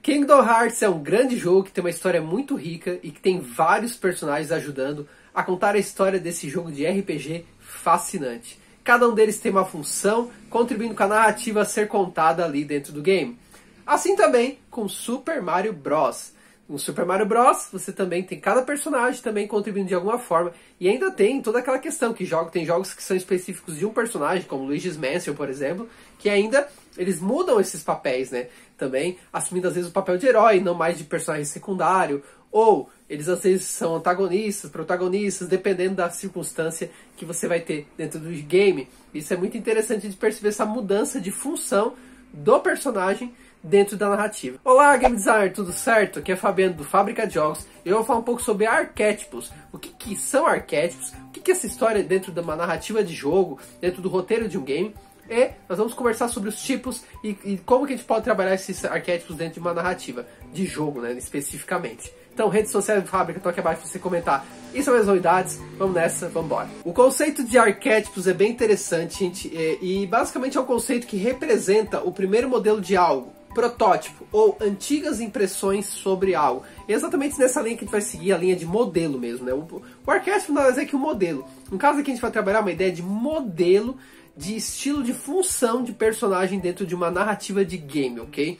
Kingdom Hearts é um grande jogo que tem uma história muito rica e que tem vários personagens ajudando a contar a história desse jogo de RPG fascinante. Cada um deles tem uma função, contribuindo com a narrativa a ser contada ali dentro do game. Assim também com Super Mario Bros. No Super Mario Bros. Você também tem cada personagem também contribuindo de alguma forma. E ainda tem toda aquela questão que tem jogos que são específicos de um personagem, como Luigi's Mansion, por exemplo, que ainda eles mudam esses papéis, né? Também assumindo às vezes o papel de herói, não mais de personagem secundário. Ou eles às vezes são antagonistas, protagonistas, dependendo da circunstância que você vai ter dentro do game. Isso é muito interessante de perceber essa mudança de função do personagem dentro da narrativa. Olá, Game Designer, tudo certo? Aqui é Fabiano do Fábrica de Jogos. Eu vou falar um pouco sobre arquétipos. O que são arquétipos? O que é essa história dentro de uma narrativa de jogo, dentro do roteiro de um game? E nós vamos conversar sobre os tipos e como que a gente pode trabalhar esses arquétipos dentro de uma narrativa de jogo, né, especificamente. Então, redes sociais do Fábrica, estão aqui abaixo para você comentar. Isso são as novidades, vamos nessa, vamos embora. O conceito de arquétipos é bem interessante, gente, e basicamente é um conceito que representa o primeiro modelo de algo, protótipo, ou antigas impressões sobre algo. E exatamente nessa linha que a gente vai seguir, a linha de modelo mesmo, né? O arquétipo nada mais é que um modelo. No caso aqui a gente vai trabalhar uma ideia de modelo, de estilo de função de personagem dentro de uma narrativa de game, ok?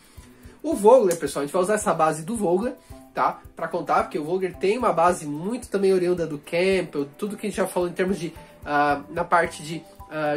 O Vogler, pessoal, a gente vai usar essa base do Vogler, tá? Para contar, porque o Vogler tem uma base muito também oriunda do Campbell, tudo que a gente já falou em termos de, na parte de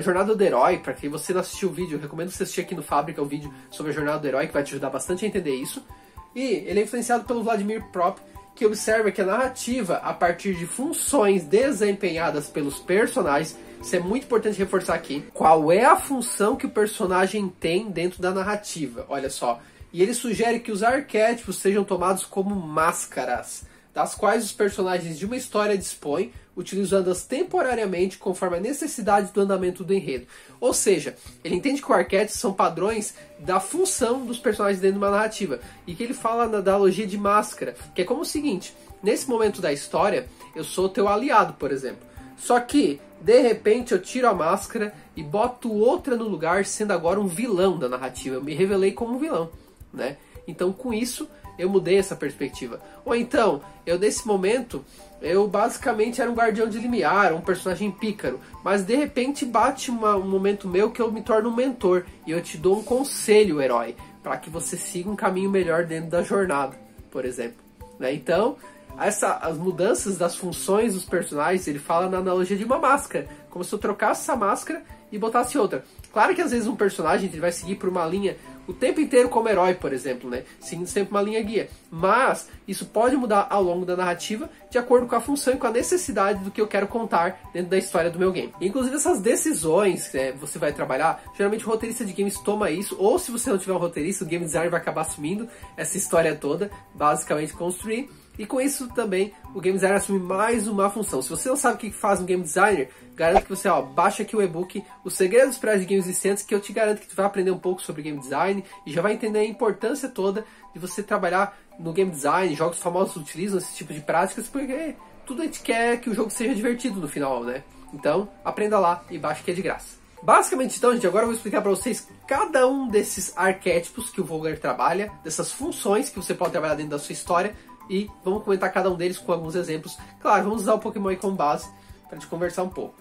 Jornada do Herói. Para quem você não assistiu o vídeo, eu recomendo você assistir aqui no Fábrica o vídeo sobre a Jornada do Herói, que vai te ajudar bastante a entender isso. E ele é influenciado pelo Vladimir Prop, que observa que a narrativa, a partir de funções desempenhadas pelos personagens, isso é muito importante reforçar aqui, qual é a função que o personagem tem dentro da narrativa, olha só. E ele sugere que os arquétipos sejam tomados como máscaras, das quais os personagens de uma história dispõem, utilizando-as temporariamente conforme a necessidade do andamento do enredo. Ou seja, ele entende que os arquétipos são padrões da função dos personagens dentro de uma narrativa. E que ele fala na analogia de máscara, que é como o seguinte: nesse momento da história, eu sou teu aliado, por exemplo. Só que, de repente, eu tiro a máscara e boto outra no lugar, sendo agora um vilão da narrativa. Eu me revelei como um vilão, né? Então, com isso, eu mudei essa perspectiva. Ou então, eu nesse momento, eu basicamente era um guardião de limiar, um personagem pícaro. Mas de repente bate um momento meu que eu me torno um mentor. E eu te dou um conselho, herói, para que você siga um caminho melhor dentro da jornada, por exemplo, né? Então, as mudanças das funções dos personagens, ele fala na analogia de uma máscara. Como se eu trocasse essa máscara e botasse outra. Claro que às vezes um personagem ele vai seguir por uma linha o tempo inteiro como herói, por exemplo, né? Seguindo sempre uma linha guia. Mas isso pode mudar ao longo da narrativa de acordo com a função e com a necessidade do que eu quero contar dentro da história do meu game. Inclusive essas decisões que você vai trabalhar, geralmente o roteirista de games toma isso, ou se você não tiver um roteirista, o game designer vai acabar assumindo essa história toda, basicamente construir. E com isso também o game designer assume mais uma função. Se você não sabe o que faz um game designer, garanto que você baixa aqui o e-book Os Segredos para de Games Viciantes, que eu te garanto que tu vai aprender um pouco sobre game design e já vai entender a importância toda de você trabalhar no game design. Jogos famosos utilizam esse tipo de práticas porque tudo a gente quer que o jogo seja divertido no final, né? Então aprenda lá e baixa que é de graça. Basicamente, então, gente, agora eu vou explicar para vocês cada um desses arquétipos que o Vogler trabalha, dessas funções que você pode trabalhar dentro da sua história. E vamos comentar cada um deles com alguns exemplos. Claro, vamos usar o Pokémon aí como base para gente conversar um pouco.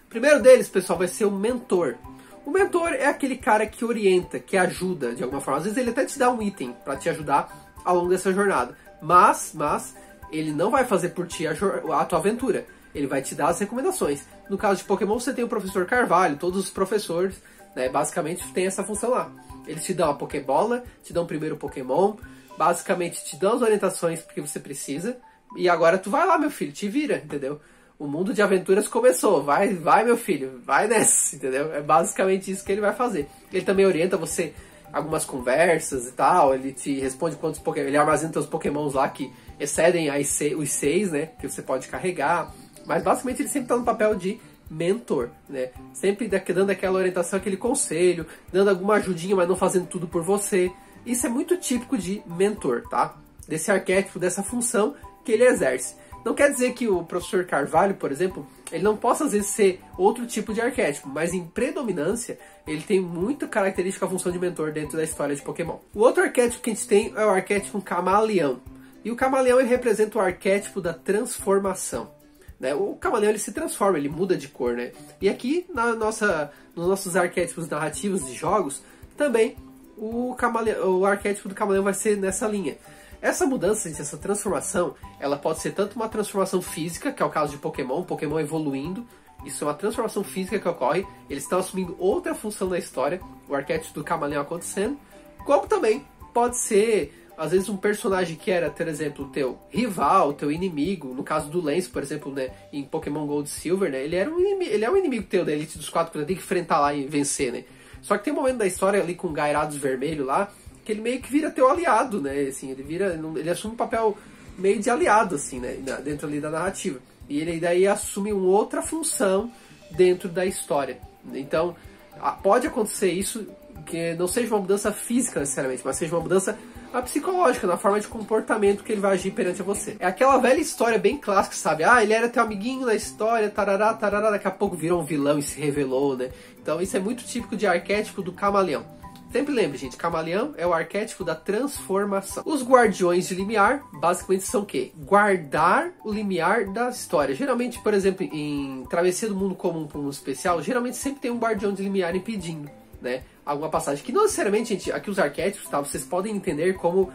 O primeiro deles, pessoal, vai ser o mentor. O mentor é aquele cara que orienta, que ajuda de alguma forma. Às vezes ele até te dá um item para te ajudar ao longo dessa jornada. Mas ele não vai fazer por ti a tua aventura. Ele vai te dar as recomendações. No caso de Pokémon, você tem o professor Carvalho, todos os professores, né, basicamente tem essa função lá. Eles te dão a Pokébola, te dão o primeiro Pokémon, basicamente te dão as orientações porque você precisa. E agora tu vai lá, meu filho, te vira, entendeu? O mundo de aventuras começou. Vai meu filho, vai nessa, entendeu? É basicamente isso que ele vai fazer. Ele também orienta você algumas conversas e tal. Ele te responde quantos Pokémon. Ele armazena teus Pokémons lá que excedem os 6, né? Que você pode carregar. Mas basicamente ele sempre tá no papel de mentor, né? Sempre dando aquela orientação, aquele conselho, dando alguma ajudinha, mas não fazendo tudo por você. Isso é muito típico de mentor, tá? Desse arquétipo, dessa função que ele exerce. Não quer dizer que o professor Carvalho, por exemplo, ele não possa às vezes ser outro tipo de arquétipo, mas em predominância ele tem muita característica a função de mentor dentro da história de Pokémon. O outro arquétipo que a gente tem é o arquétipo Camaleão. E o Camaleão ele representa o arquétipo da transformação. Né? O Camaleão ele se transforma, ele muda de cor. Né? E aqui nos nossos arquétipos narrativos de jogos, também o arquétipo do Camaleão vai ser nessa linha. Essa mudança, essa transformação, ela pode ser tanto uma transformação física, que é o caso de Pokémon, Pokémon evoluindo. Isso é uma transformação física que ocorre. Eles estão assumindo outra função da história, o arquétipo do Camaleão acontecendo. Como também pode ser, às vezes, um personagem que era, por exemplo, o teu rival, o teu inimigo. No caso do Lance, por exemplo, né, em Pokémon Gold e Silver, né, ele é um inimigo teu da Elite dos 4, que você tem que enfrentar lá e vencer. Né? Só que tem um momento da história ali com o Gyarados vermelho lá, que ele meio que vira teu aliado, né? Assim, ele assume um papel meio de aliado, assim, né? Dentro ali da narrativa. E ele daí assume uma outra função dentro da história. Então, pode acontecer isso, que não seja uma mudança física necessariamente, mas seja uma mudança psicológica, na forma de comportamento que ele vai agir perante você. É aquela velha história bem clássica, sabe? Ele era teu amiguinho na história, tarará, tarará, daqui a pouco virou um vilão e se revelou, né? Então isso é muito típico de arquétipo do Camaleão. Sempre lembre, gente, Camaleão é o arquétipo da transformação. Os guardiões de limiar, basicamente, são o quê? Guardar o limiar da história. Geralmente, por exemplo, em Travessia do Mundo Comum para um mundo especial, geralmente sempre tem um guardião de limiar impedindo, né, alguma passagem. Que não necessariamente, gente, aqui os arquétipos, tá? Vocês podem entender como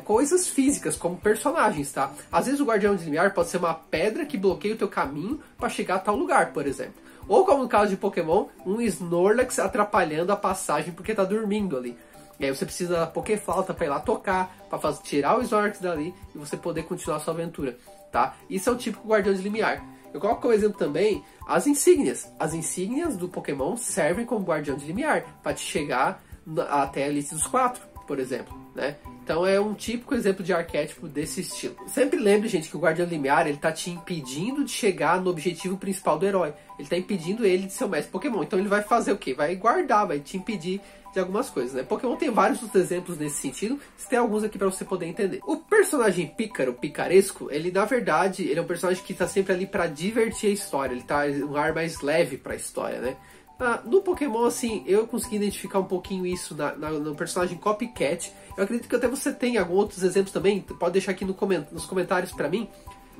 coisas físicas, como personagens, tá? Às vezes o guardião de limiar pode ser uma pedra que bloqueia o teu caminho para chegar a tal lugar, por exemplo. Ou como no caso de Pokémon, um Snorlax atrapalhando a passagem porque tá dormindo ali. E aí você precisa da Pokéflauta para ir lá tocar, para tirar o Snorlax dali e você poder continuar a sua aventura, tá? Isso é o típico guardião de limiar. Eu coloco como exemplo também as insígnias. As insígnias do Pokémon servem como guardião de limiar para te chegar até a Elite dos 4, por exemplo, né? Então é um típico exemplo de arquétipo desse estilo. Sempre lembre, gente, que o Guardião Limiar, ele tá te impedindo de chegar no objetivo principal do herói. Ele tá impedindo ele de ser o mestre Pokémon. Então ele vai fazer o quê? Vai guardar, vai te impedir de algumas coisas, né? Pokémon tem vários exemplos nesse sentido. Tem alguns aqui para você poder entender. O personagem pícaro, picaresco, ele na verdade, ele é um personagem que tá sempre ali para divertir a história. Ele tá um ar mais leve para a história, né? No Pokémon, assim, eu consegui identificar um pouquinho isso no personagem Copycat. Eu acredito que até você tem alguns outros exemplos também. Pode deixar aqui nos comentários pra mim.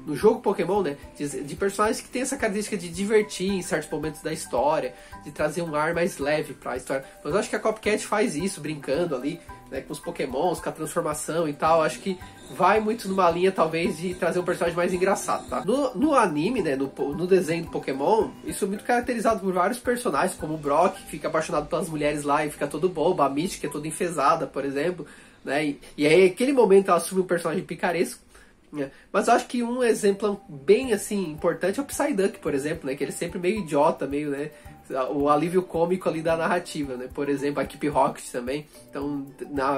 No jogo Pokémon, né? De personagens que tem essa característica de divertir em certos momentos da história. De trazer um ar mais leve pra história. Mas eu acho que a Copycat faz isso, brincando ali, né, com os Pokémons, com a transformação e tal. Eu acho que vai muito numa linha, talvez, de trazer um personagem mais engraçado, tá? No anime, né, no desenho do Pokémon, isso é muito caracterizado por vários personagens, como o Brock, que fica apaixonado pelas mulheres lá e fica todo bobo, a Misty, que é toda enfesada, por exemplo, né? E aí, naquele momento, ela assume um personagem picaresco, né? Mas eu acho que um exemplo bem, assim, importante é o Psyduck, por exemplo, né? Que ele é sempre meio idiota, meio, né? O alívio cômico ali da narrativa, né? Por exemplo, a Equipe Rocket também. Então,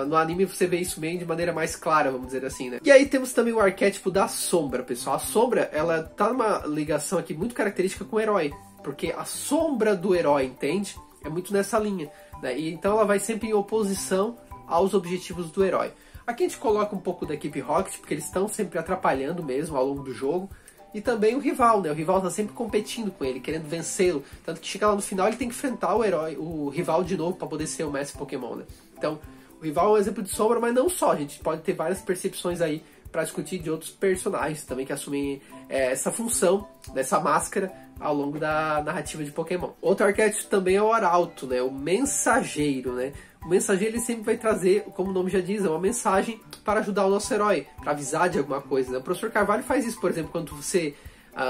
no anime você vê isso meio de maneira mais clara, vamos dizer assim, né? E aí temos também o arquétipo da sombra, pessoal. A sombra, ela tá numa ligação aqui muito característica com o herói. Porque a sombra do herói, entende? É muito nessa linha, né? E então ela vai sempre em oposição aos objetivos do herói. Aqui a gente coloca um pouco da Equipe Rocket, porque eles estão sempre atrapalhando mesmo ao longo do jogo. E também o rival, né? O rival tá sempre competindo com ele, querendo vencê-lo. Tanto que chega lá no final, ele tem que enfrentar o rival de novo para poder ser o mestre Pokémon, né? Então, o rival é um exemplo de sombra, mas não só. A gente pode ter várias percepções aí para discutir de outros personagens também que assumem essa função dessa máscara ao longo da narrativa de Pokémon. Outro arquétipo também é o Arauto, né? O mensageiro, né? O mensageiro ele sempre vai trazer, como o nome já diz, uma mensagem para ajudar o nosso herói, para avisar de alguma coisa, né? O professor Carvalho faz isso, por exemplo, quando você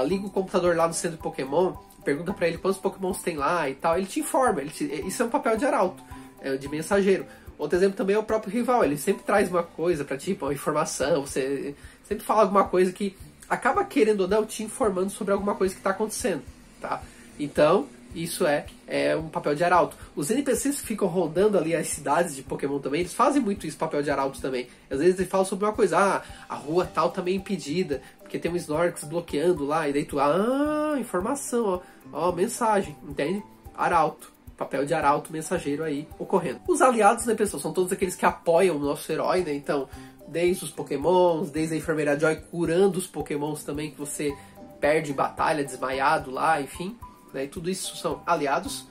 liga o computador lá no centro de Pokémon, pergunta para ele quantos Pokémons tem lá e tal, ele te informa, isso é um papel de Arauto, de mensageiro. Outro exemplo também é o próprio rival, ele sempre traz uma coisa para ti, uma informação, você sempre fala alguma coisa que acaba querendo ou não te informando sobre alguma coisa que está acontecendo, tá? Então, isso é um papel de Arauto. Os NPCs que ficam rodando ali as cidades de Pokémon também, eles fazem muito isso, papel de Arauto também. Às vezes eles falam sobre uma coisa, a rua tal tá meio impedida, porque tem um Snorlax bloqueando lá, e daí tu, informação, ó, mensagem, entende? Arauto, papel de arauto mensageiro aí ocorrendo. Os aliados, né, pessoal, são todos aqueles que apoiam o nosso herói, né? Então, desde os pokémons, desde a enfermeira Joy curando os pokémons também que você perde em batalha, desmaiado lá, enfim, né? E tudo isso são aliados.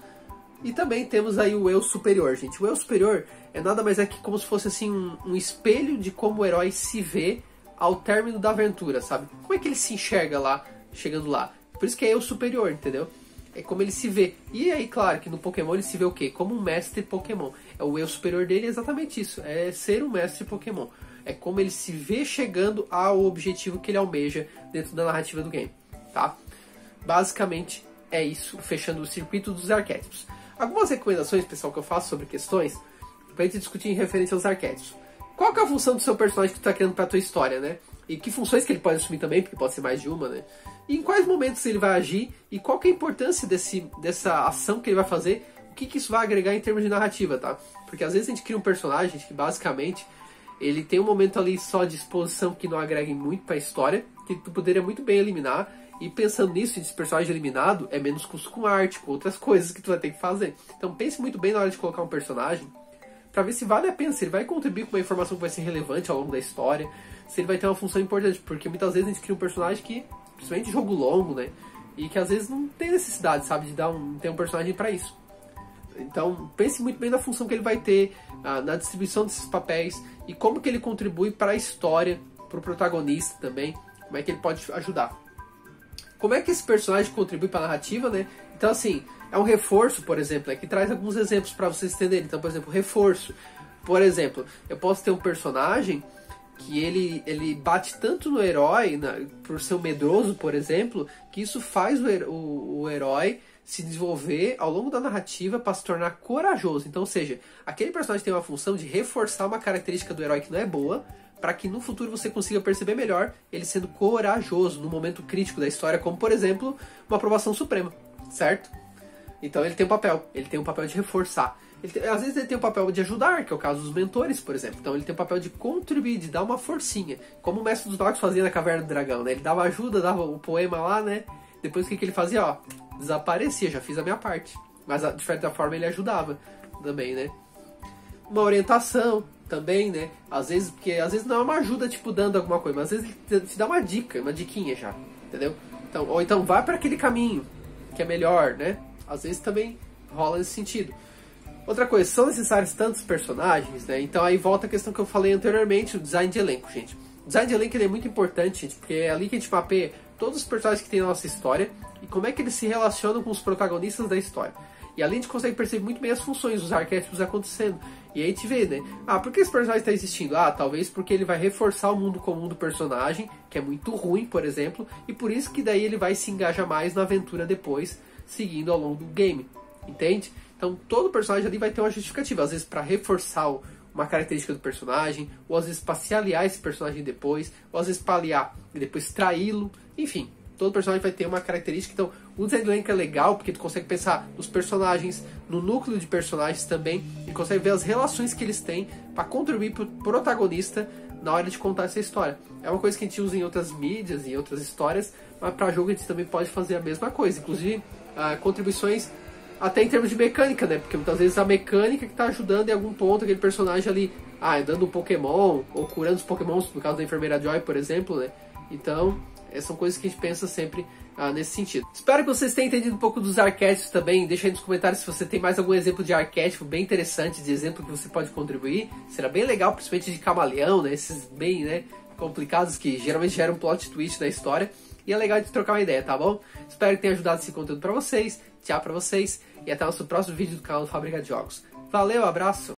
E também temos aí o eu superior, gente. O eu superior é nada mais é que como se fosse assim um espelho de como o herói se vê ao término da aventura, sabe? Como é que ele se enxerga lá, chegando lá. Por isso que é eu superior, entendeu? É como ele se vê. E aí, claro, que no Pokémon ele se vê o quê? Como um mestre Pokémon. O eu superior dele é exatamente isso. É ser um mestre Pokémon. É como ele se vê chegando ao objetivo que ele almeja dentro da narrativa do game, tá? Basicamente é isso, fechando o circuito dos arquétipos. Algumas recomendações, pessoal, que eu faço sobre questões pra gente discutir em referência aos arquétipos. Qual que é a função do seu personagem que tu tá criando pra tua história, né? E que funções que ele pode assumir também, porque pode ser mais de uma, né? E em quais momentos ele vai agir e qual que é a importância dessa ação que ele vai fazer, o que isso vai agregar em termos de narrativa, tá? Porque às vezes a gente cria um personagem que basicamente ele tem um momento ali só de exposição que não agrega muito pra história, que tu poderia muito bem eliminar. E pensando nisso, esse personagem eliminado é menos custo com arte, com outras coisas que tu vai ter que fazer. Então pense muito bem na hora de colocar um personagem, pra ver se vale a pena, se ele vai contribuir com uma informação que vai ser relevante ao longo da história, se ele vai ter uma função importante, porque muitas vezes a gente cria um personagem que, principalmente jogo longo, né, e que às vezes não tem necessidade, sabe, de ter um personagem pra isso. Então pense muito bem na função que ele vai ter, na distribuição desses papéis, e como que ele contribui para a história, pro protagonista também, como é que ele pode ajudar. Como é que esse personagem contribui para a narrativa, né? Então, assim, é um reforço, por exemplo, que traz alguns exemplos para vocês entenderem. Então, por exemplo, reforço. Por exemplo, eu posso ter um personagem que ele bate tanto no herói, por ser um medroso, por exemplo, que isso faz o herói se desenvolver ao longo da narrativa para se tornar corajoso. Então, ou seja, aquele personagem tem uma função de reforçar uma característica do herói que não é boa, para que no futuro você consiga perceber melhor ele sendo corajoso no momento crítico da história, como por exemplo, uma aprovação suprema, certo? Então ele tem um papel de reforçar. Às vezes ele tem um papel de ajudar, que é o caso dos mentores, por exemplo. Então ele tem um papel de contribuir, de dar uma forcinha, como o Mestre dos Magos fazia na Caverna do Dragão, né? Ele dava ajuda, dava o poema lá, né? Depois o que ele fazia? Ó, desaparecia, já fiz a minha parte. Mas de certa forma ele ajudava também, né? Uma orientação também, né? Às vezes não é uma ajuda, tipo, dando alguma coisa, mas às vezes ele te dá uma dica, uma diquinha já, entendeu? Então, ou então vai para aquele caminho, que é melhor, né? Às vezes também rola nesse sentido. Outra coisa, são necessários tantos personagens, né? Então aí volta a questão que eu falei anteriormente, o design de elenco, gente. O design de elenco ele é muito importante, gente, porque é ali que a gente mapeia todos os personagens que tem na nossa história e como é que eles se relacionam com os protagonistas da história. E ali a gente consegue perceber muito bem as funções, os arquétipos acontecendo. E aí a gente vê, né? Por que esse personagem está existindo? Talvez porque ele vai reforçar o mundo comum do personagem, que é muito ruim, por exemplo. E por isso que daí ele vai se engajar mais na aventura depois, seguindo ao longo do game. Entende? Então todo personagem ali vai ter uma justificativa. Às vezes para reforçar uma característica do personagem, ou às vezes para se aliar a esse personagem depois, ou às vezes para aliar e depois traí-lo. Enfim, todo personagem vai ter uma característica. Então o design do elenco é legal porque tu consegue pensar nos personagens, no núcleo de personagens também, e consegue ver as relações que eles têm para contribuir para o protagonista na hora de contar essa história. É uma coisa que a gente usa em outras mídias e outras histórias, mas para jogo a gente também pode fazer a mesma coisa, inclusive contribuições até em termos de mecânica, né? Porque muitas vezes a mecânica que está ajudando em algum ponto aquele personagem ali, dando um Pokémon ou curando os Pokémons, no caso da enfermeira Joy, por exemplo, né? Então são coisas que a gente pensa sempre nesse sentido. Espero que vocês tenham entendido um pouco dos arquétipos também. Deixa aí nos comentários se você tem mais algum exemplo de arquétipo bem interessante, de exemplo que você pode contribuir. Será bem legal, principalmente de camaleão, né? Esses bem, né, complicados que geralmente geram um plot twist na história. E é legal de trocar uma ideia, tá bom? Espero que tenha ajudado esse conteúdo pra vocês. Tchau pra vocês. E até o nosso próximo vídeo do canal do Fábrica de Jogos. Valeu, abraço!